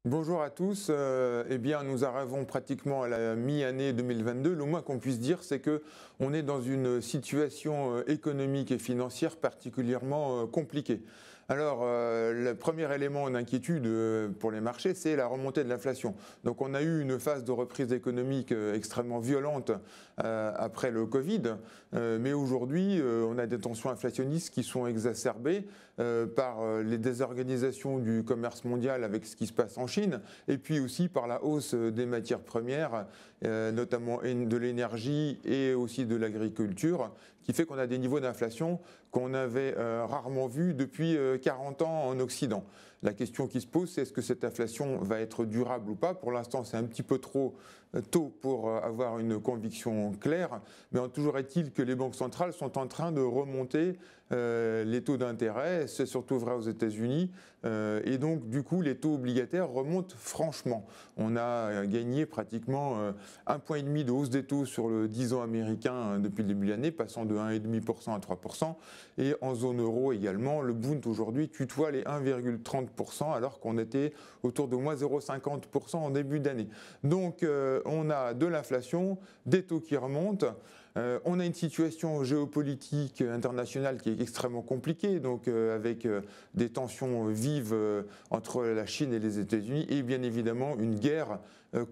Bonjour à tous. Eh bien, nous arrivons pratiquement à la mi-année 2022. Le moins qu'on puisse dire, c'est que on est dans une situation économique et financière particulièrement compliquée. Alors, le premier élément d'inquiétude pour les marchés, c'est la remontée de l'inflation. Donc, on a eu une phase de reprise économique extrêmement violente après le Covid, mais aujourd'hui, on a des tensions inflationnistes qui sont exacerbées par les désorganisations du commerce mondial avec ce qui se passe en Chine, et puis aussi par la hausse des matières premières, notamment de l'énergie et aussi de l'agriculture, qui fait qu'on a des niveaux d'inflation qu'on avait rarement vus depuis 40 ans en Occident. La question qui se pose, c'est est-ce que cette inflation va être durable ou pas? Pour l'instant, c'est un petit peu trop tôt pour avoir une conviction claire, mais toujours est-il que les banques centrales sont en train de remonter les taux d'intérêt, c'est surtout vrai aux États-Unis, et donc du coup les taux obligataires remontent franchement. On a gagné pratiquement 1,5 point de hausse des taux sur le 10 ans américain depuis le début de l'année, passant de 1,5% à 3%, et en zone euro également, le Bund aujourd'hui tutoie les 1,30% alors qu'on était autour de moins 0,50% en début d'année. Donc on a de l'inflation, des taux qui remontent. On a une situation géopolitique internationale qui est extrêmement compliquée, donc avec des tensions vives entre la Chine et les États-Unis, et bien évidemment une guerre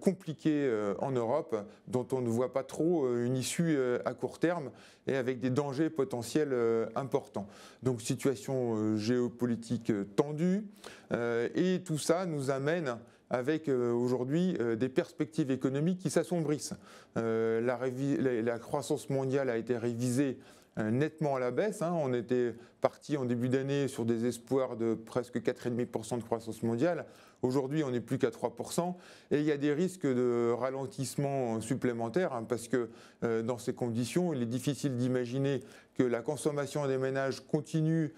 compliquée en Europe dont on ne voit pas trop une issue à court terme et avec des dangers potentiels importants. Donc situation géopolitique tendue, et tout ça nous amène avec aujourd'hui des perspectives économiques qui s'assombrissent. La croissance mondiale a été révisée nettement à la baisse. On était parti en début d'année sur des espoirs de presque 4,5% de croissance mondiale. Aujourd'hui, on n'est plus qu'à 3%. Et il y a des risques de ralentissement supplémentaires parce que dans ces conditions, il est difficile d'imaginer que la consommation des ménages continue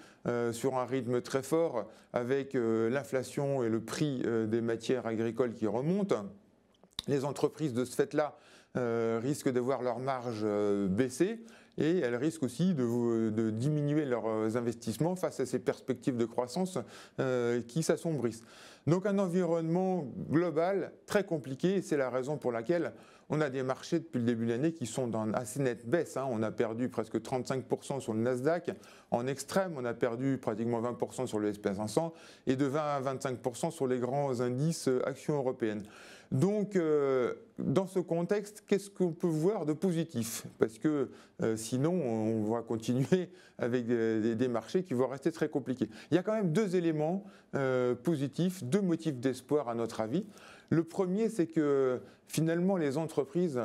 sur un rythme très fort avec l'inflation et le prix des matières agricoles qui remontent. Les entreprises de ce fait-là risquent de voir leurs marges baisser, et elles risquent aussi de diminuer leurs investissements face à ces perspectives de croissance qui s'assombrissent. Donc un environnement global très compliqué, c'est la raison pour laquelle on a des marchés depuis le début de l'année qui sont dans assez nette baisse. On a perdu presque 35% sur le Nasdaq. En extrême, on a perdu pratiquement 20% sur le SP 500 et de 20 à 25% sur les grands indices actions européennes. Donc, dans ce contexte, qu'est-ce qu'on peut voir de positif? Parce que sinon, on va continuer avec des marchés qui vont rester très compliqués. Il y a quand même deux éléments positifs, deux motifs d'espoir à notre avis. Le premier, c'est que finalement, les entreprises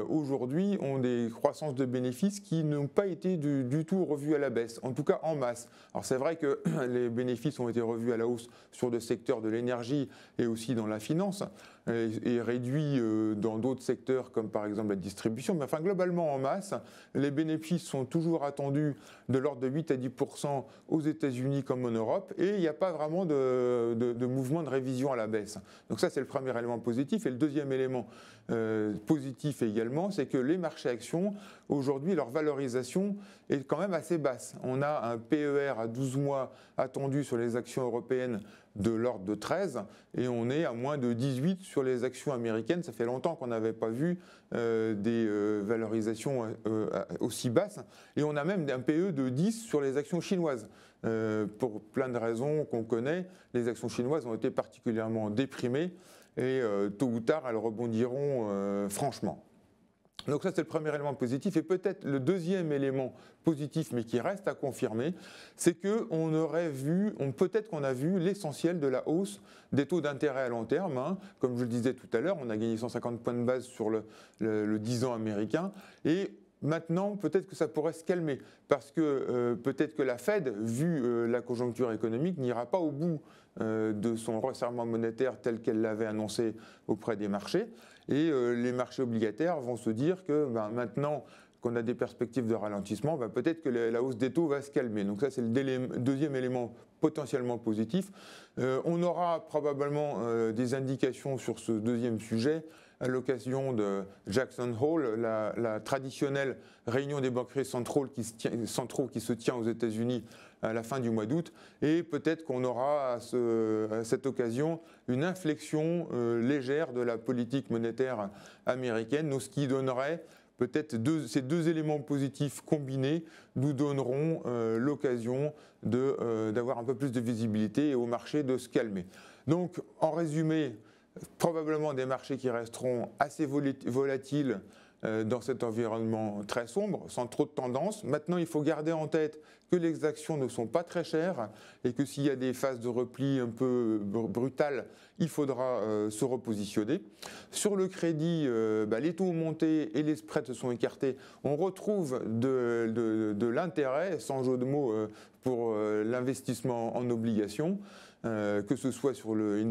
aujourd'hui ont des croissances de bénéfices qui n'ont pas été du tout revues à la baisse, en tout cas en masse. Alors c'est vrai que les bénéfices ont été revus à la hausse sur le secteur de l'énergie et aussi dans la finance, et réduits dans d'autres secteurs comme par exemple la distribution. Mais enfin, globalement en masse, les bénéfices sont toujours attendus de l'ordre de 8 à 10% aux États-Unis comme en Europe, et il n'y a pas vraiment de mouvement de révision à la baisse. Donc ça, c'est le premier élément positif. Et le deuxième élément positif également, c'est que les marchés actions, aujourd'hui, leur valorisation est quand même assez basse. On a un PER à 12 mois attendu sur les actions européennes de l'ordre de 13, et on est à moins de 18 sur les actions américaines. Ça fait longtemps qu'on n'avait pas vu des valorisations aussi basses, et on a même un PE de 10 sur les actions chinoises. Pour plein de raisons qu'on connaît, les actions chinoises ont été particulièrement déprimées, et tôt ou tard, elles rebondiront franchement. Donc ça, c'est le premier élément positif. Et peut-être le deuxième élément positif, mais qui reste à confirmer, c'est qu'on aurait vu, peut-être qu'on a vu l'essentiel de la hausse des taux d'intérêt à long terme. Comme je le disais tout à l'heure, on a gagné 150 points de base sur le 10 ans américain. Et maintenant, peut-être que ça pourrait se calmer, parce que peut-être que la Fed, vu la conjoncture économique, n'ira pas au bout de son resserrement monétaire tel qu'elle l'avait annoncé auprès des marchés, et les marchés obligataires vont se dire que maintenant qu'on a des perspectives de ralentissement, peut-être que la hausse des taux va se calmer. Donc ça, c'est le deuxième élément potentiellement positif. On aura probablement des indications sur ce deuxième sujet à l'occasion de Jackson Hole, la traditionnelle réunion des banquiers centraux qui se tient aux États-Unis à la fin du mois d'août. Et peut-être qu'on aura à cette occasion une inflexion légère de la politique monétaire américaine, ce qui donnerait peut-être ces deux éléments positifs combinés nous donneront l'occasion d'avoir un peu plus de visibilité et au marché de se calmer. Donc, en résumé, probablement des marchés qui resteront assez volatiles dans cet environnement très sombre, sans trop de tendance. Maintenant, il faut garder en tête que les actions ne sont pas très chères et que s'il y a des phases de repli un peu brutales, il faudra se repositionner. Sur le crédit, les taux ont monté et les spreads se sont écartés. On retrouve de l'intérêt, sans jeu de mots, pour l'investissement en obligations. Que ce soit sur le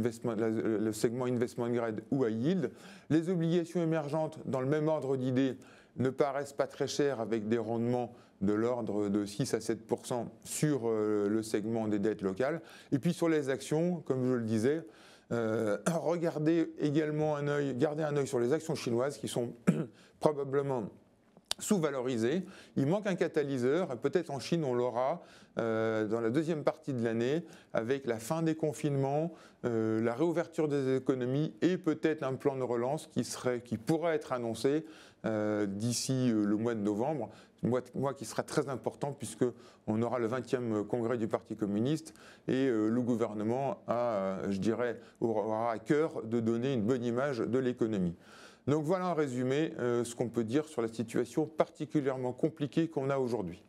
segment investment grade ou high yield. Les obligations émergentes, dans le même ordre d'idées, ne paraissent pas très chères avec des rendements de l'ordre de 6 à 7% sur le segment des dettes locales. Et puis sur les actions, comme je le disais, gardez un œil sur les actions chinoises qui sont probablement sous-valorisé. Il manque un catalyseur, peut-être en Chine on l'aura dans la deuxième partie de l'année avec la fin des confinements, la réouverture des économies et peut-être un plan de relance qui pourrait être annoncé d'ici le mois de novembre, mois qui sera très important puisqu'on aura le 20e congrès du Parti communiste et le gouvernement aura à cœur de donner une bonne image de l'économie. Donc voilà en résumé ce qu'on peut dire sur la situation particulièrement compliquée qu'on a aujourd'hui.